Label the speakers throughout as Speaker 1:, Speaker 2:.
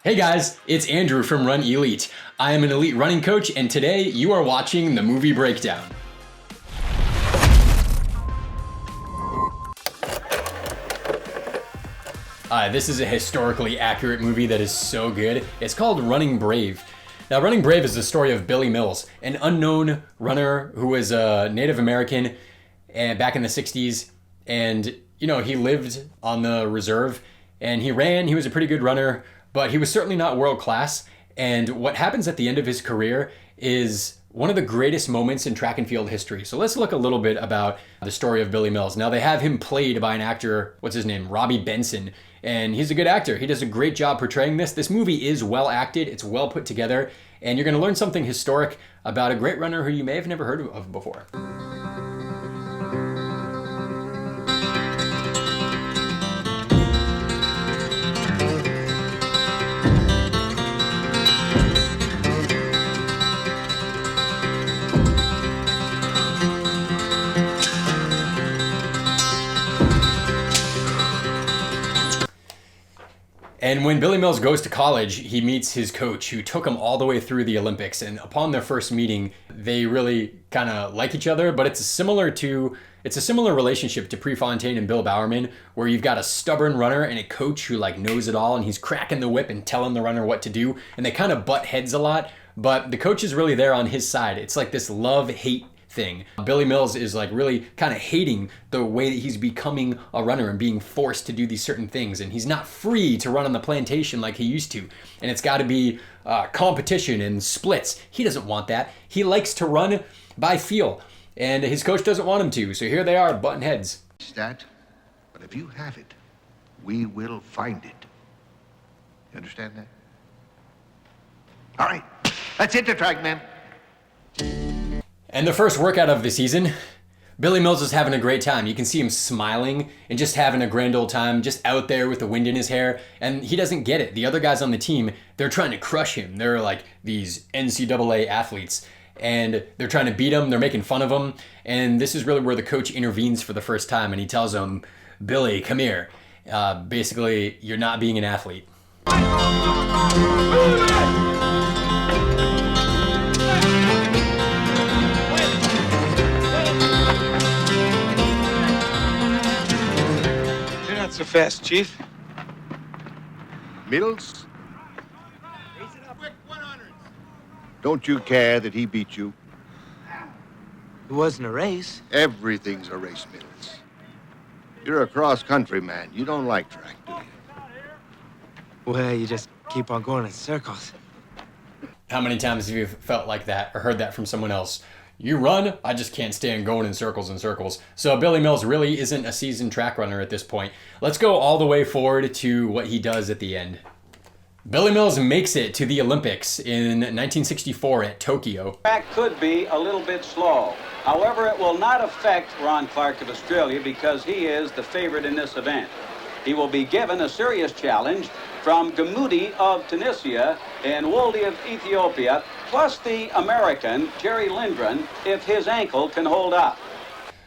Speaker 1: Hey guys, it's Andrew from Run Elite. I am an elite running coach, and today you are watching the movie breakdown. This is a historically accurate movie that is so good. It's called Running Brave. Now, Running Brave is the story of Billy Mills, an unknown runner who was a Native American and back in the 60s. And, he lived on the reserve and he ran. He was a pretty good runner, but he was certainly not world class. And what happens at the end of his career is one of the greatest moments in track and field history. So let's look a little bit about the story of Billy Mills. Now, they have him played by an actor, what's his name? Robbie Benson. And he's a good actor. He does a great job portraying this. This movie is well acted. It's well put together. And you're going to learn something historic about a great runner who you may have never heard of before. And when Billy Mills goes to college, he meets his coach who took him all the way through the Olympics. And upon their first meeting, they really kind of like each other, but it's a similar relationship to Prefontaine and Bill Bowerman, where you've got a stubborn runner and a coach who knows it all, and he's cracking the whip and telling the runner what to do. And they kind of butt heads a lot, but the coach is really there on his side. It's like this love-hate thing. Billy Mills is really kind of hating the way that he's becoming a runner and being forced to do these certain things, and he's not free to run on the plantation like he used to, and it's got to be competition and splits. He doesn't want that. He likes to run by feel, and his coach doesn't want him to, so here they are butting heads.
Speaker 2: That, but if you have it, we will find it. You understand that? All right, let's hit the track, man.
Speaker 1: And the first workout of the season, Billy Mills is having a great time. You can see him smiling and just having a grand old time, just out there with the wind in his hair. And he doesn't get it. The other guys on the team, they're trying to crush him. They're like these NCAA athletes. And they're trying to beat him. They're making fun of him. And this is really where the coach intervenes for the first time. And he tells him, Billy, come here. Basically, you're not being an athlete.
Speaker 3: So fast, Chief.
Speaker 2: Mills? Don't you care that he beat you?
Speaker 3: It wasn't a race.
Speaker 2: Everything's a race, Mills. You're a cross-country man. You don't like track, do you?
Speaker 3: Well, you just keep on going in circles.
Speaker 1: How many times have you felt like that or heard that from someone else? You run, I just can't stand going in circles and circles. So Billy Mills really isn't a seasoned track runner at this point. Let's go all the way forward to what he does at the end. Billy Mills makes it to the Olympics in 1964 at Tokyo.
Speaker 4: Track could be a little bit slow. However, it will not affect Ron Clark of Australia because he is the favorite in this event. He will be given a serious challenge from Gamoudi of Tunisia and Wolde of Ethiopia, plus the American, Jerry Lindgren, if his ankle can hold up.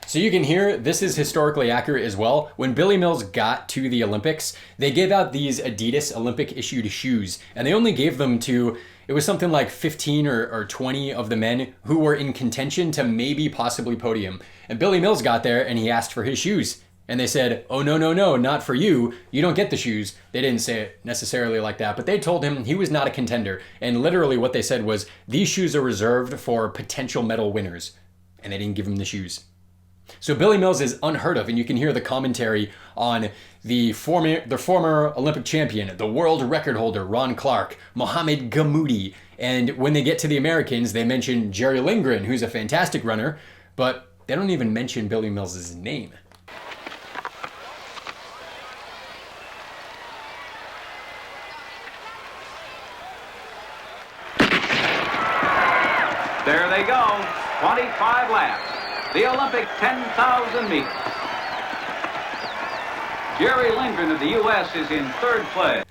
Speaker 1: So you can hear this is historically accurate as well. When Billy Mills got to the Olympics, they gave out these Adidas Olympic issued shoes, and they only gave them to, it was something like 15 or 20 of the men who were in contention to maybe possibly podium. And Billy Mills got there and he asked for his shoes. And they said, oh, no, not for you. You don't get the shoes. They didn't say it necessarily like that, but they told him he was not a contender. And literally what they said was, these shoes are reserved for potential medal winners. And they didn't give him the shoes. So Billy Mills is unheard of, and you can hear the commentary on the former Olympic champion, the world record holder, Ron Clark, Mohamed Gamoudi. And when they get to the Americans, they mention Jerry Lindgren, who's a fantastic runner, but they don't even mention Billy Mills' name.
Speaker 4: There they go, 25 laps. The Olympic 10,000 meters. Jerry Lindgren of the U.S. is in third place.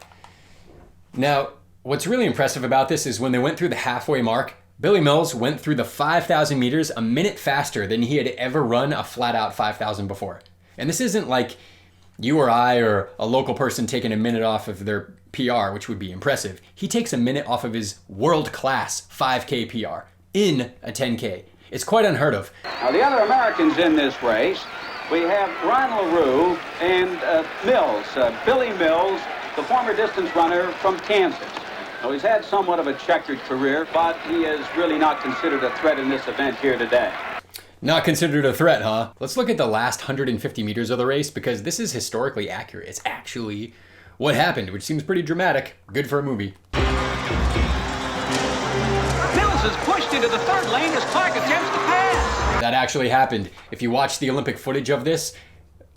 Speaker 1: Now, what's really impressive about this is when they went through the halfway mark, Billy Mills went through the 5,000 meters a minute faster than he had ever run a flat-out 5,000 before. And this isn't like You or I or a local person taking a minute off of their PR, which would be impressive. He takes a minute off of his world-class 5K PR in a 10K. It's quite unheard of.
Speaker 4: Now, the other Americans in this race, we have Ron LaRue and Mills, Billy Mills, the former distance runner from Kansas. Now, he's had somewhat of a checkered career, but he is really not considered a threat in this event here today.
Speaker 1: Not considered a threat, huh? Let's look at the last 150 meters of the race because this is historically accurate. It's actually what happened, which seems pretty dramatic. Good for a movie.
Speaker 4: Mills is pushed into the third lane as Clark attempts to pass.
Speaker 1: That actually happened. If you watch the Olympic footage of this,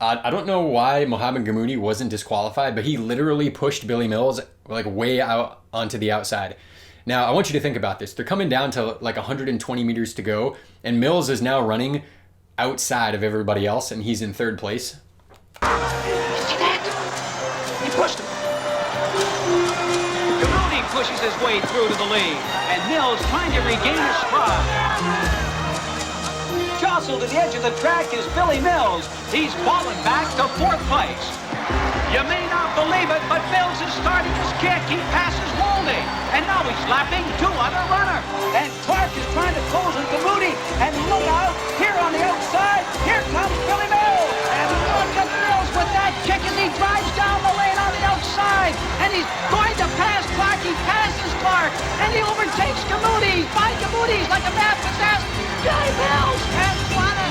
Speaker 1: I don't know why Mohamed Gamoudi wasn't disqualified, but he literally pushed Billy Mills like way out onto the outside. Now, I want you to think about this. They're coming down to like 120 meters to go, and Mills is now running outside of everybody else, and he's in third place.
Speaker 4: You see that? He pushed him. Gamoudi pushes his way through to the lead, and Mills trying to regain his stride. Jostled to the edge of the track is Billy Mills. He's fallen back to fourth place. You may not believe it, but Mills is starting his kick. He passes Waldy, and now he's lapping two other runners. And Clark is trying to close on Gamoudi, and look out, here on the outside, here comes Billy Mills. And look at Mills with that kick as he drives down the lane on the outside. And he's going to pass Clark. He passes Clark, and he overtakes Gamoudi. By Gamoudi, he's like a mad possessed. Billy Mills has won it.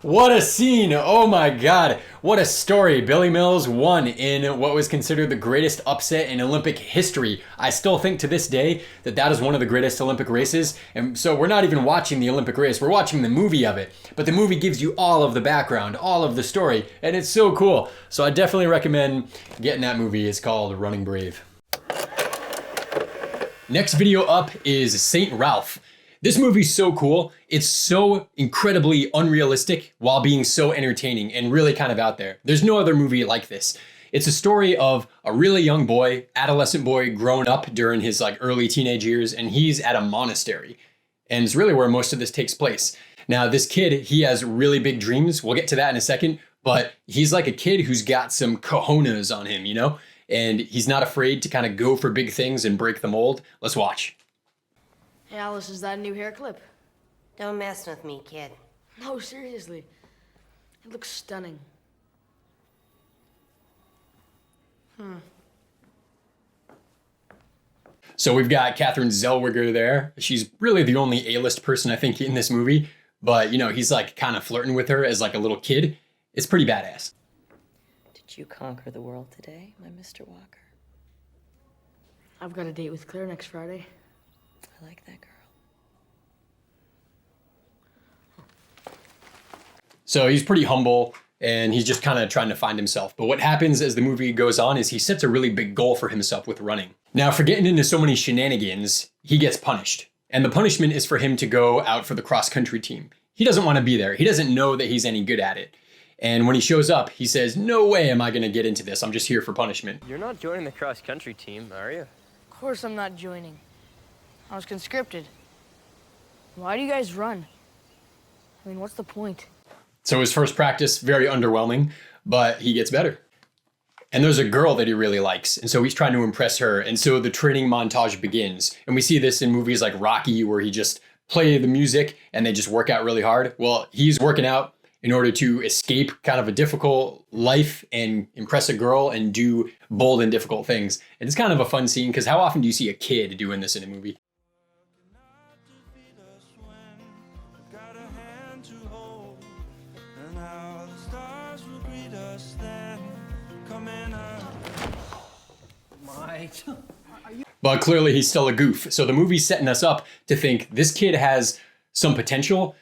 Speaker 1: What a scene! Oh my god, what a story. Billy Mills won in what was considered the greatest upset in Olympic history. I still think to this day that that is one of the greatest Olympic races, and so we're not even watching the Olympic race, we're watching the movie of it. But the movie gives you all of the background, all of the story, and it's so cool. So I definitely recommend getting that movie. It's called Running Brave. Next video up is St. Ralph. This movie's so cool. It's so incredibly unrealistic while being so entertaining and really kind of out there. There's no other movie like this. It's a story of a really young boy, adolescent boy, grown up during his like early teenage years, and he's at a monastery. And it's really where most of this takes place. Now, this kid, he has really big dreams. We'll get to that in a second, but he's like a kid who's got some cojones on him, you know? And he's not afraid to kind of go for big things and break the mold. Let's watch.
Speaker 5: Hey, Alice, is that a new hair clip?
Speaker 6: Don't mess with me, kid.
Speaker 5: No, seriously. It looks stunning.
Speaker 1: So we've got Catherine Zellweger there. She's really the only A-list person I think in this movie, but you know, he's like kind of flirting with her as like a little kid. It's pretty badass.
Speaker 7: Did you conquer the world today, my Mr. Walker?
Speaker 5: I've got a date with Claire next Friday.
Speaker 7: I like that girl.
Speaker 1: So he's pretty humble and he's just kind of trying to find himself. But what happens as the movie goes on is he sets a really big goal for himself with running. Now, for getting into so many shenanigans, he gets punished. And the punishment is for him to go out for the cross-country team. He doesn't want to be there. He doesn't know that he's any good at it. And when he shows up, he says, no way am I going to get into this. I'm just here for punishment.
Speaker 8: You're not joining the cross-country team, are you?
Speaker 5: Of course I'm not joining. I was conscripted. Why do you guys run? I mean, what's the point?
Speaker 1: So his first practice, very underwhelming, but he gets better. And there's a girl that he really likes, and so he's trying to impress her, and so the training montage begins. And we see this in movies like Rocky, where he just play the music and they just work out really hard. Well, he's working out in order to escape kind of a difficult life and impress a girl and do bold and difficult things. And it's kind of a fun scene, because how often do you see a kid doing this in a movie? But clearly he's still a goof. So the movie's setting us up to think this kid has some potential,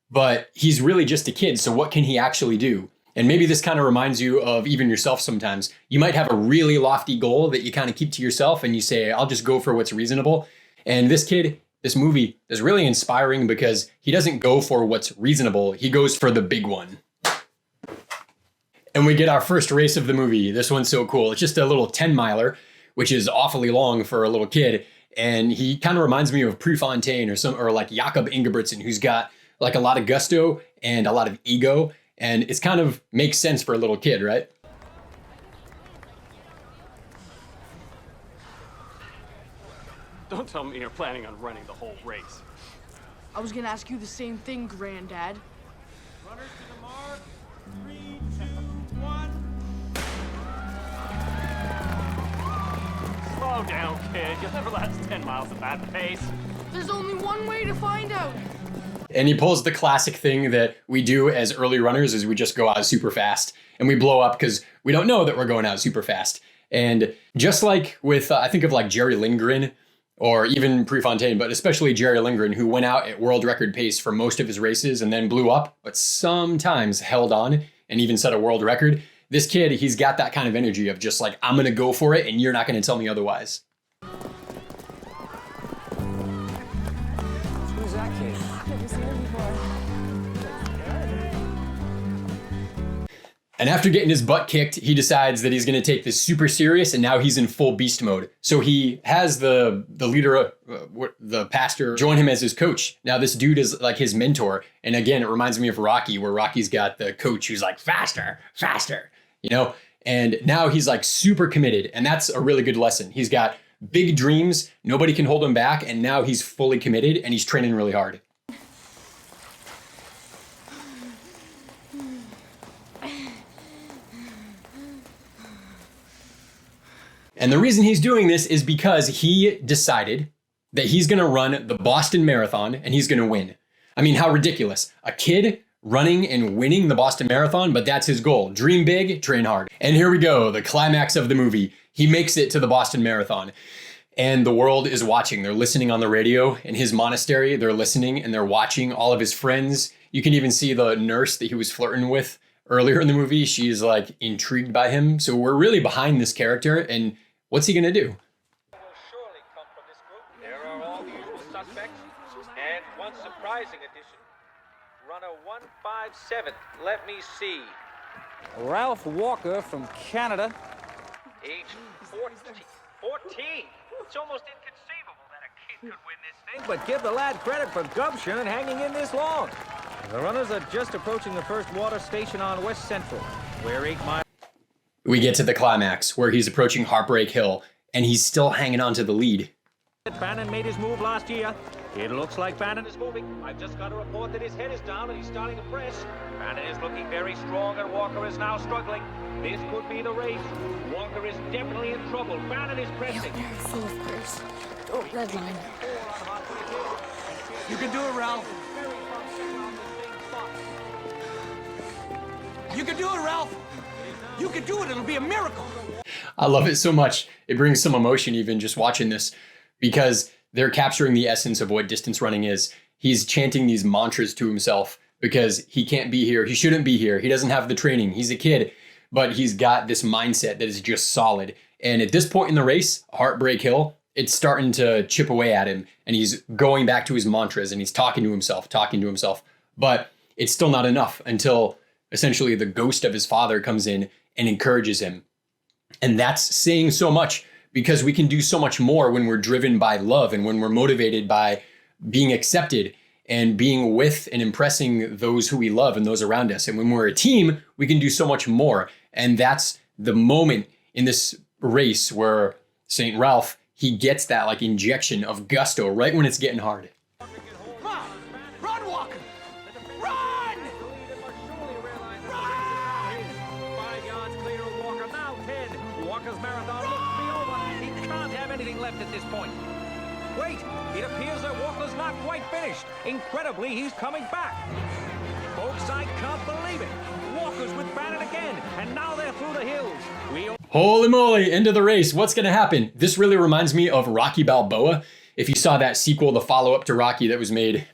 Speaker 1: but he's really just a kid. So what can he actually do? And maybe this kind of reminds you of even yourself sometimes. You might have a really lofty goal that you kind of keep to yourself and you say, I'll just go for what's reasonable. And this kid, this movie is really inspiring because he doesn't go for what's reasonable. He goes for the big one. And we get our first race of the movie. This one's so cool. It's just a little 10-miler, which is awfully long for a little kid. And he kind of reminds me of Prefontaine or like Jakob Ingebrigtsen, who's got like a lot of gusto and a lot of ego. And it's kind of makes sense for a little kid, right?
Speaker 9: Don't tell me you're planning on running the whole race.
Speaker 5: I was gonna ask you the same thing, Granddad.
Speaker 9: Runners to the mark. 3, 2, 1. Slow down, kid. You'll never last 10 miles at that pace.
Speaker 5: There's only one way to find out.
Speaker 1: And he pulls the classic thing that we do as early runners is we just go out super fast and we blow up because we don't know that we're going out super fast. And just like with, I think of like Jerry Lindgren or even Prefontaine, but especially Jerry Lindgren, who went out at world record pace for most of his races and then blew up, but sometimes held on and even set a world record. This kid, he's got that kind of energy of just like, I'm going to go for it and you're not going to tell me otherwise.
Speaker 3: Who's that kid?
Speaker 5: Never seen him before.
Speaker 1: And after getting his butt kicked, he decides that he's going to take this super serious, and now he's in full beast mode. So he has the leader, the pastor, join him as his coach. Now this dude is like his mentor. And again, it reminds me of Rocky, where Rocky's got the coach who's like, faster, faster, you know? And now he's like super committed. And that's a really good lesson. He's got big dreams. Nobody can hold him back. And now he's fully committed and he's training really hard. And the reason he's doing this is because he decided that he's going to run the Boston Marathon and he's going to win. I mean, how ridiculous. A kid running and winning the Boston Marathon, but that's his goal. Dream big, train hard. And here we go, the climax of the movie. He makes it to the Boston Marathon and the world is watching. They're listening on the radio in his monastery. They're listening and they're watching all of his friends. You can even see the nurse that he was flirting with earlier in the movie. She's like intrigued by him. So we're really behind this character and what's he gonna do?
Speaker 10: Will surely come from this group. There are all the usual suspects, and one surprising addition. Runner 157. Let me see.
Speaker 11: Ralph Walker from Canada.
Speaker 10: Age 14. It's almost inconceivable that a kid could win this thing.
Speaker 11: But give the lad credit for gumption and hanging in this long. The runners are just approaching the first water station on West Central, where 8 miles.
Speaker 1: We get to the climax where he's approaching Heartbreak Hill and he's still hanging on to the lead.
Speaker 11: Bannon made his move last year. It looks like Bannon
Speaker 10: Bannon is moving. I've just got a report that his head is down and he's starting to press. Bannon is looking very strong and Walker is now struggling. This could be the race. Walker is definitely in trouble. Bannon is pressing.
Speaker 5: Very full of course. Don't redline.
Speaker 9: You can do it, Ralph. You can do it, Ralph. You can do it. It'll be a miracle.
Speaker 1: I love it so much. It brings some emotion even just watching this because they're capturing the essence of what distance running is. He's chanting these mantras to himself because he can't be here. He shouldn't be here. He doesn't have the training. He's a kid, but he's got this mindset that is just solid. And at this point in the race, Heartbreak Hill, it's starting to chip away at him and he's going back to his mantras and he's talking to himself. But it's still not enough until essentially the ghost of his father comes in and encourages him. And that's saying so much because we can do so much more when we're driven by love and when we're motivated by being accepted and being with and impressing those who we love and those around us. And when we're a team, we can do so much more. And that's the moment in this race where St. Ralph, he gets that like injection of gusto right when it's getting hard.
Speaker 9: Come on, run, Walker. Run!
Speaker 11: 5 yards clear of Walker, now 10. Walker's marathon looks to be over. He can't have anything left at this point. Wait, it appears that Walker's not quite finished. Incredibly, he's coming back. Folks, I can't believe it. Walker's with Bannon again, and now they're through the hills.
Speaker 1: Holy moly, end of the race. What's going to happen? This really reminds me of Rocky Balboa. If you saw that sequel, the follow-up to Rocky that was made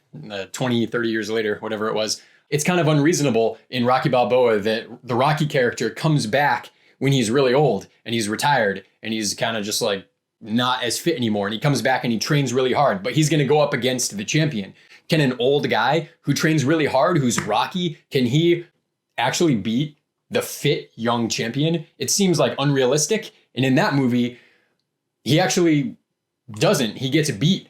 Speaker 1: 20, 30 years later, whatever it was, it's kind of unreasonable in Rocky Balboa that the Rocky character comes back when he's really old and he's retired and he's kind of just like not as fit anymore. And he comes back and he trains really hard, but he's going to go up against the champion. Can an old guy who trains really hard, who's Rocky, can he actually beat the fit young champion? It seems like unrealistic. And in that movie, he actually doesn't. He gets beat,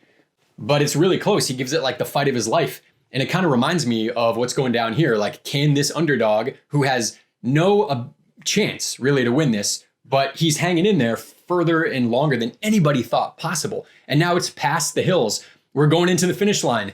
Speaker 1: but it's really close. He gives it like the fight of his life. And it kind of reminds me of what's going down here. Like, can this underdog who has no chance really to win this, but he's hanging in there further and longer than anybody thought possible. And now it's past the hills. We're going into the finish line.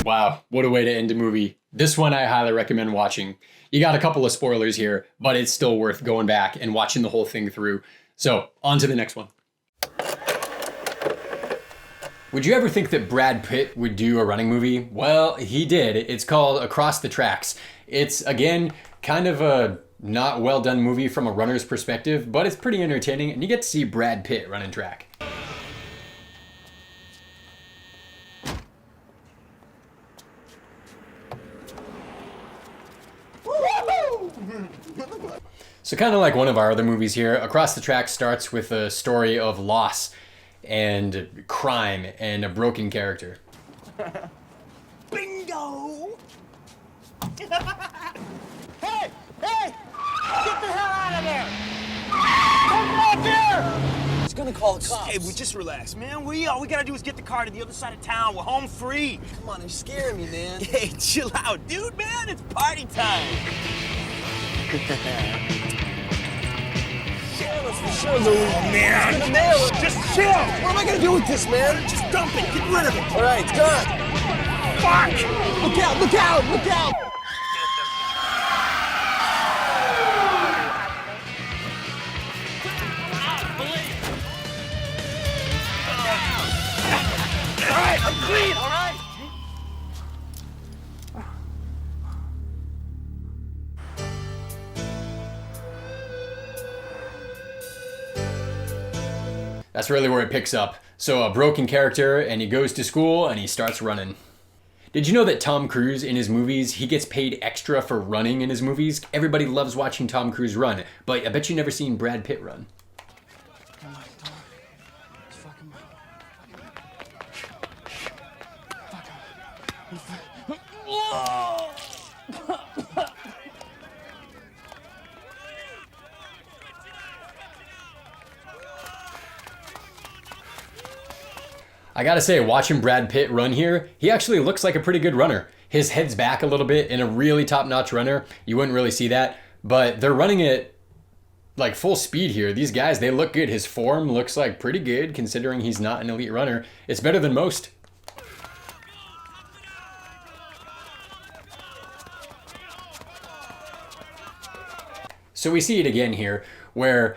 Speaker 1: Wow, what a way to end a movie. This one I highly recommend watching. You got a couple of spoilers here, but it's still worth going back and watching the whole thing through. So, on to the next one. Would you ever think that Brad Pitt would do a running movie? Well, he did. It's called Across the Tracks. It's, again, kind of a not well done movie from a runner's perspective, but it's pretty entertaining, and you get to see Brad Pitt running track. So kind of like one of our other movies here, Across the Tracks starts with a story of loss and crime and a broken character.
Speaker 9: Bingo! Hey! Hey! Get the hell out of there! Come back here! He's gonna call the cops. Hey, we just relax, man. All we gotta do is get the car to the other side of town. We're home free. Come on, you're scaring me, man. Hey, chill out, dude, man. It's party time. Man, just chill. What am I gonna do with this, man? Just dump it. Get rid of it. All right, it's gone. Fuck! Look out! Look out! Look out! All right, I'm clean. All right.
Speaker 1: That's really where it picks up. So a broken character, and he goes to school and he starts running. Did you know that Tom Cruise in his movies, he gets paid extra for running in his movies? Everybody loves watching Tom Cruise run, but I bet you've never seen Brad Pitt run. I gotta say, watching Brad Pitt run here, he actually looks like a pretty good runner. His head's back a little bit, and a really top-notch runner, you wouldn't really see that, but they're running at like full speed here. These guys, they look good. His form looks like pretty good considering he's not an elite runner. It's better than most. So we see it again here, where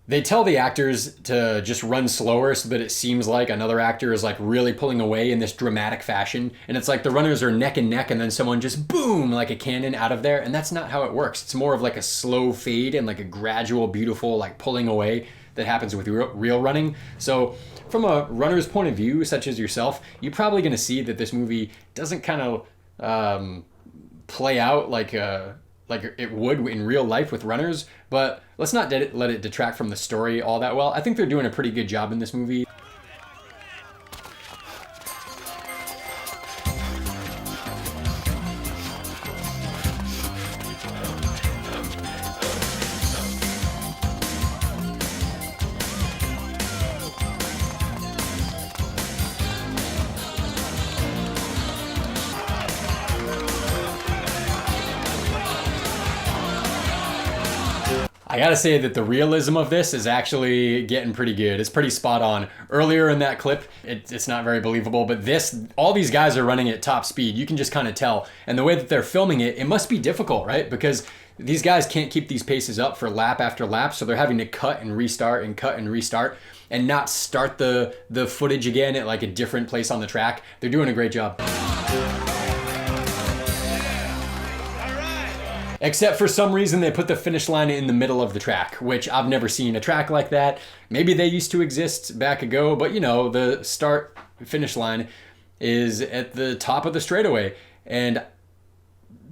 Speaker 1: they tell the actors to just run slower so that it seems like another actor is like really pulling away in this dramatic fashion. And it's like the runners are neck and neck and then someone just boom, like a cannon out of there. And that's not how it works. It's more of like a slow fade and like a gradual, beautiful, like pulling away that happens with real running. So from a runner's point of view, such as yourself, you're probably going to see that this movie doesn't kind of play out like it would in real life with runners, but let's not let it detract from the story all that well. I think they're doing a pretty good job in this movie. I I gotta say that the realism of this is actually getting pretty good. It's pretty spot on. Earlier in that clip, it's not very believable, but all these guys are running at top speed. You can just kind of tell. And the way that they're filming it, it must be difficult, right? Because these guys can't keep these paces up for lap after lap, so they're having to cut and restart and cut and restart and not start the footage again at like a different place on the track. They're doing a great job. Except for some reason they put the finish line in the middle of the track, which I've never seen a track like that. Maybe they used to exist back ago, but you know, the start finish line is at the top of the straightaway. And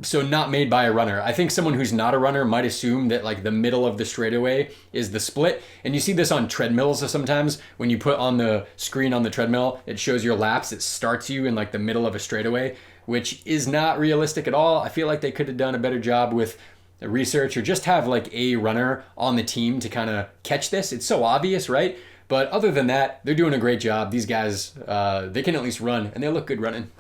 Speaker 1: so not made by a runner. I think someone who's not a runner might assume that like the middle of the straightaway is the split. And you see this on treadmills sometimes. When you put on the screen on the treadmill, it shows your laps. It starts you in like the middle of a straightaway, which is not realistic at all. I feel like they could have done a better job with the research or just have like a runner on the team to kind of catch this. It's so obvious, right? But other than that, they're doing a great job. These guys, they can at least run and they look good running.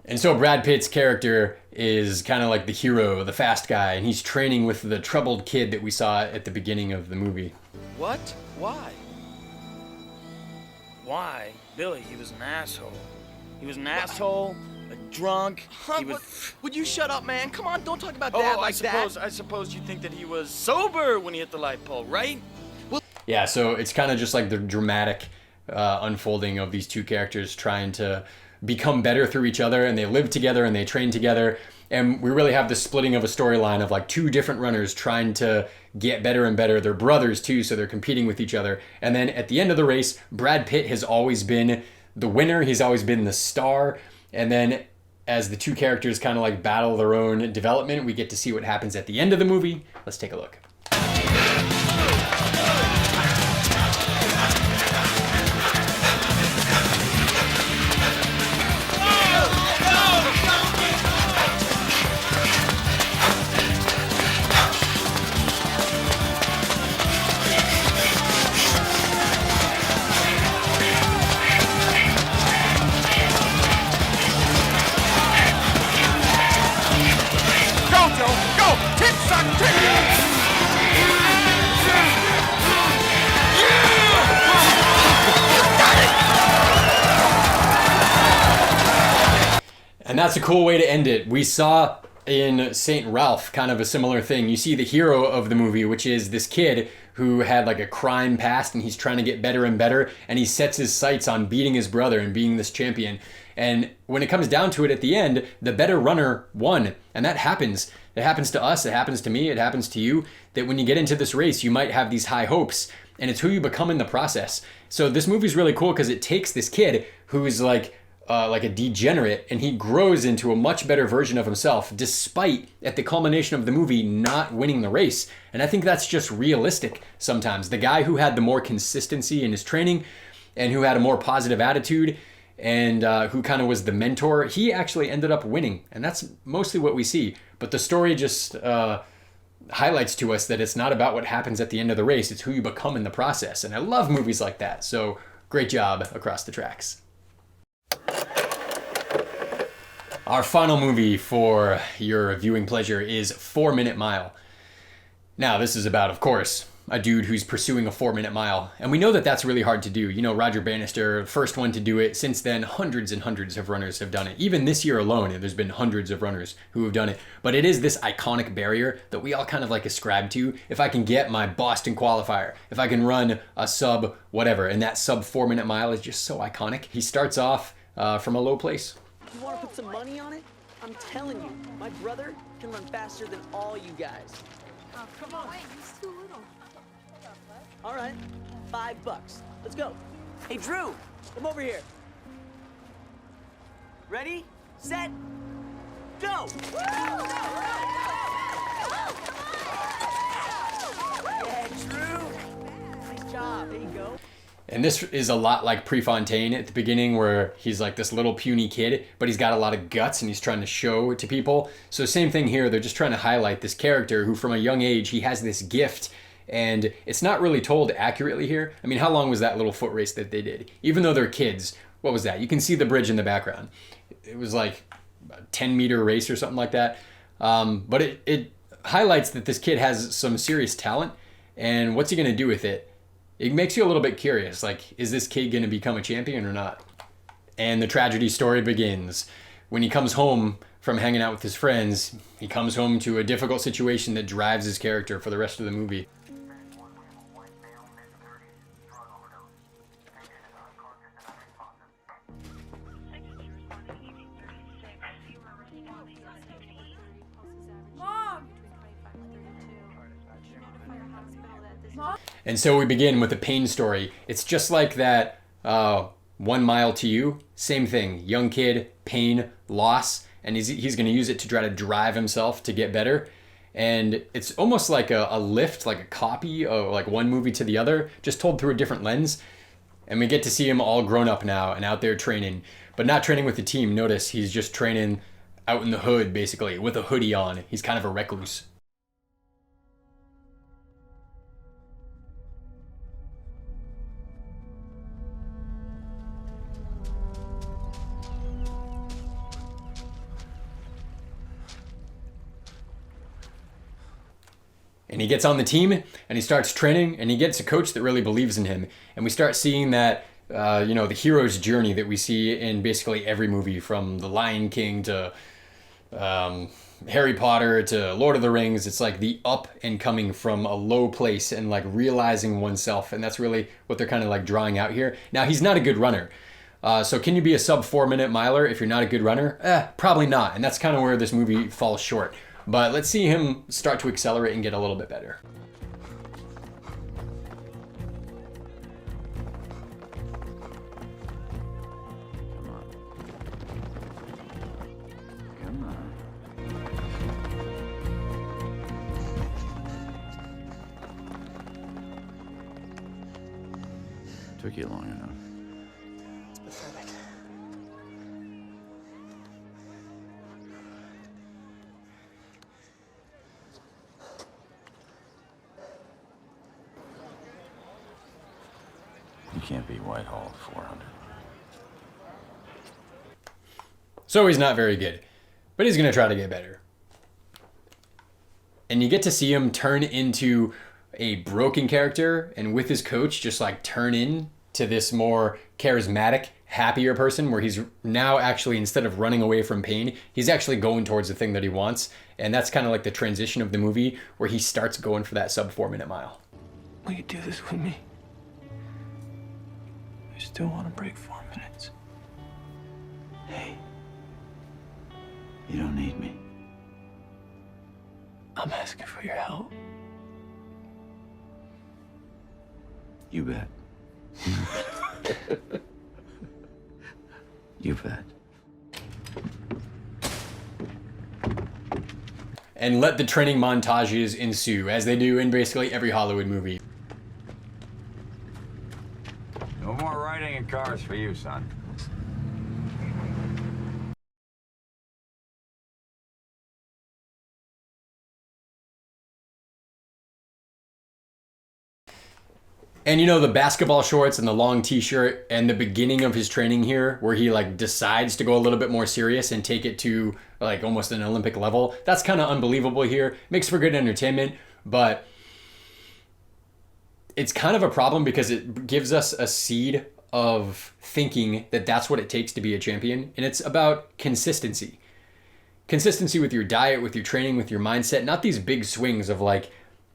Speaker 1: And so Brad Pitt's character is kind of like the hero, the fast guy, and he's training with the troubled kid that we saw at the beginning of the movie.
Speaker 12: What? Why? Why? Billy, he was an asshole. He was an asshole, a drunk. He was...
Speaker 13: Would you shut up, man? Come on, don't talk about Dad like that.
Speaker 12: I suppose you think that he was sober when he hit the light pole, right?
Speaker 1: Yeah, so it's kind of just like the dramatic unfolding of these two characters trying to become better through each other, and they live together and they train together. And we really have the splitting of a storyline of like two different runners trying to get better and better. They're brothers too, so they're competing with each other. And then at the end of the race, Brad Pitt has always been the winner. He's always been the star. And then as the two characters kind of like battle their own development, we get to see what happens at the end of the movie. Let's take a look. And that's a cool way to end it. We saw in St. Ralph kind of a similar thing. You see the hero of the movie, which is this kid who had like a crime past and he's trying to get better and better, and he sets his sights on beating his brother and being this champion. And when it comes down to it at the end, the better runner won. And that happens. It happens to us, it happens to me, it happens to you, that when you get into this race, you might have these high hopes, and it's who you become in the process. So this movie's really cool because it takes this kid who's like a degenerate, and he grows into a much better version of himself, despite at the culmination of the movie not winning the race. And I think that's just realistic sometimes. The guy who had the more consistency in his training and who had a more positive attitude and who kind of was the mentor, he actually ended up winning. And that's mostly what we see. But the story just highlights to us that it's not about what happens at the end of the race, it's who you become in the process. And I love movies like that. So great job across the tracks. Our final movie for your viewing pleasure is 4 Minute Mile. Now, this is about, of course, a dude who's pursuing a 4-minute mile. And we know that that's really hard to do. You know, Roger Bannister, first one to do it. Since then, hundreds and hundreds of runners have done it. Even this year alone, there's been hundreds of runners who have done it. But it is this iconic barrier that we all kind of like ascribe to. If I can get my Boston qualifier, if I can run a sub whatever, and that sub 4-minute mile is just so iconic. He starts off from a low place.
Speaker 14: You want to put some money on it? I'm telling you, my brother can run faster than all you guys.
Speaker 5: Oh, come on. Wait, he's too little.
Speaker 14: All right, $5. Let's go. Hey, Drew, come over here. Ready, set, go! Yeah, Drew. Nice job. There you go.
Speaker 1: And this is a lot like Prefontaine at the beginning, where he's like this little puny kid, but he's got a lot of guts and he's trying to show it to people. So same thing here, they're just trying to highlight this character who from a young age, he has this gift, and it's not really told accurately here. I mean, how long was that little foot race that they did? Even though they're kids, what was that? You can see the bridge in the background. It was like a 10-meter race or something like that. But it highlights that this kid has some serious talent, and what's he going to do with it? It makes you a little bit curious, like, is this kid going to become a champion or not? And the tragedy story begins. When he comes home from hanging out with his friends, he comes home to a difficult situation that drives his character for the rest of the movie. And so we begin with a pain story. It's just like that 1 Mile to You. Same thing. Young kid, pain, loss, and he's going to use it to try to drive himself to get better. And it's almost like a lift, like a copy of like one movie to the other, just told through a different lens. And we get to see him all grown up now and out there training, but not training with the team. Notice he's just training out in the hood, basically, with a hoodie on. He's kind of a recluse. And he gets on the team and he starts training and he gets a coach that really believes in him. And we start seeing that, the hero's journey that we see in basically every movie, from The Lion King to Harry Potter to Lord of the Rings. It's like the up and coming from a low place and like realizing oneself. And that's really what they're kind of like drawing out here. Now, he's not a good runner. So can you be a sub 4 minute miler if you're not a good runner? Probably not. And that's kind of where this movie falls short. But let's see him start to accelerate and get a little bit better.
Speaker 15: Come on. Took you long enough.
Speaker 3: It's pathetic.
Speaker 15: You can't be Whitehall at 400.
Speaker 1: So he's not very good, but he's going to try to get better. And you get to see him turn into a broken character, and with his coach just like turn into this more charismatic, happier person, where he's now actually, instead of running away from pain, he's actually going towards the thing that he wants. And that's kind of like the transition of the movie, where he starts going for that sub 4 minute mile.
Speaker 3: Will you do this with me? I still want to break 4 minutes.
Speaker 15: Hey, you don't need me.
Speaker 3: I'm asking for your help.
Speaker 15: You bet. You bet.
Speaker 1: And let the training montages ensue, as they do in basically every Hollywood movie.
Speaker 16: No more riding in cars for you, son.
Speaker 1: And you know, the basketball shorts and the long t-shirt and the beginning of his training here, where he like decides to go a little bit more serious and take it to like almost an Olympic level. That's kind of unbelievable here. Makes for good entertainment, but it's kind of a problem because it gives us a seed of thinking that that's what it takes to be a champion. And it's about consistency. Consistency with your diet, with your training, with your mindset, not these big swings of like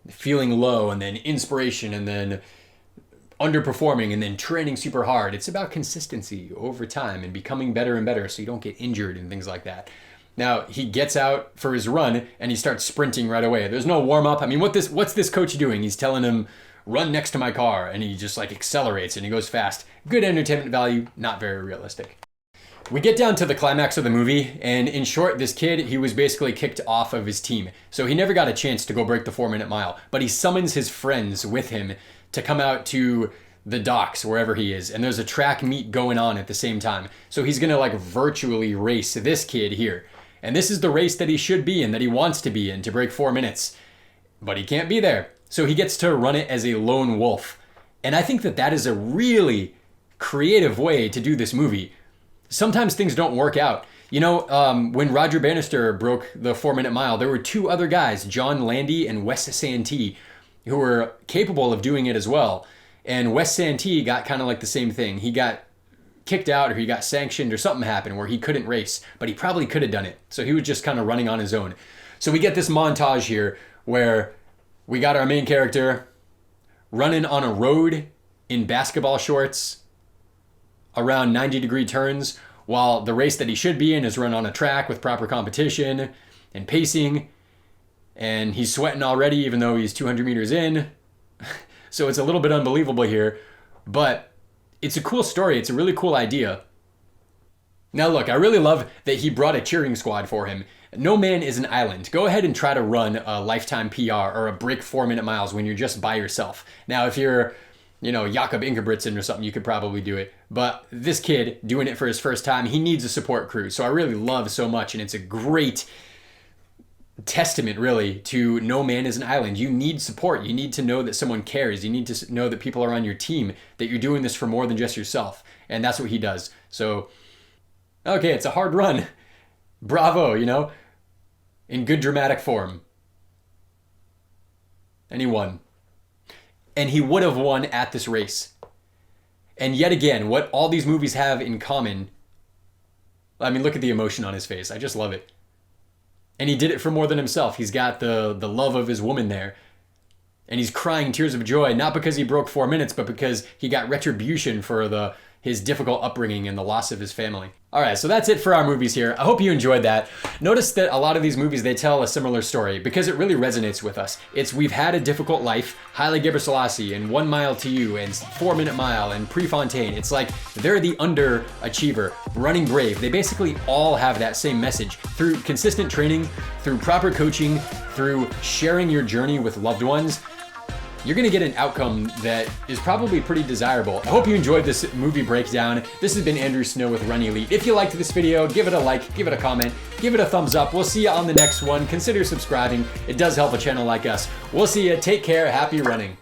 Speaker 1: feeling low and then inspiration and then underperforming and then training super hard. It's about consistency over time and becoming better and better so you don't get injured and things like that. Now, he gets out for his run and he starts sprinting right away. There's no warm up. I mean, what's this coach doing? He's telling him, run next to my car, and he just like accelerates and he goes fast. Good entertainment value, not very realistic. We get down to the climax of the movie, and in short, this kid, he was basically kicked off of his team. So he never got a chance to go break the 4 minute mile, but he summons his friends with him to come out to the docks, wherever he is. And there's a track meet going on at the same time. So he's gonna like virtually race this kid here. And this is the race that he should be in, that he wants to be in, to break 4 minutes. But he can't be there. So he gets to run it as a lone wolf. And I think that that is a really creative way to do this movie. Sometimes things don't work out. You know, when Roger Bannister broke the 4-minute mile, there were 2 other guys, John Landy and Wes Santee, who were capable of doing it as well. And Wes Santee got kind of like the same thing. He got kicked out, or he got sanctioned, or something happened where he couldn't race, but he probably could have done it. So he was just kind of running on his own. So we get this montage here where we got our main character running on a road in basketball shorts around 90-degree turns, while the race that he should be in is run on a track with proper competition and pacing. And he's sweating already, even though he's 200 meters in. So it's a little bit unbelievable here, but it's a cool story. It's a really cool idea. Now look, I really love that he brought a cheering squad for him. No man is an island. Go ahead and try to run a lifetime PR or a break 4-minute miles when you're just by yourself. Now, if you're, you know, Jakob Ingebrigtsen or something, you could probably do it. But this kid doing it for his first time, he needs a support crew. So I really love so much, and it's a great testament really to no man is an island. You need support. You need to know that someone cares. You need to know that people are on your team, that you're doing this for more than just yourself. And that's what he does. So, okay, it's a hard run. Bravo, you know, in good dramatic form. And he won. And he would have won at this race. And yet again, what all these movies have in common, I mean, look at the emotion on his face. I just love it. And he did it for more than himself. He's got the love of his woman there. And he's crying tears of joy, not because he broke 4 minutes, but because he got retribution for his difficult upbringing and the loss of his family. All right, so that's it for our movies here. I hope you enjoyed that. Notice that a lot of these movies, they tell a similar story because it really resonates with us. It's we've had a difficult life, Haile Gebrselassie and 1 Mile to You and 4-Minute Mile and Prefontaine. It's like they're the underachiever, Running Brave. They basically all have that same message. Through consistent training, through proper coaching, through sharing your journey with loved ones, you're gonna get an outcome that is probably pretty desirable. I hope you enjoyed this movie breakdown. This has been Andrew Snow with Run Elite. If you liked this video, give it a like, give it a comment, give it a thumbs up. We'll see you on the next one. Consider subscribing. It does help a channel like us. We'll see you. Take care. Happy running.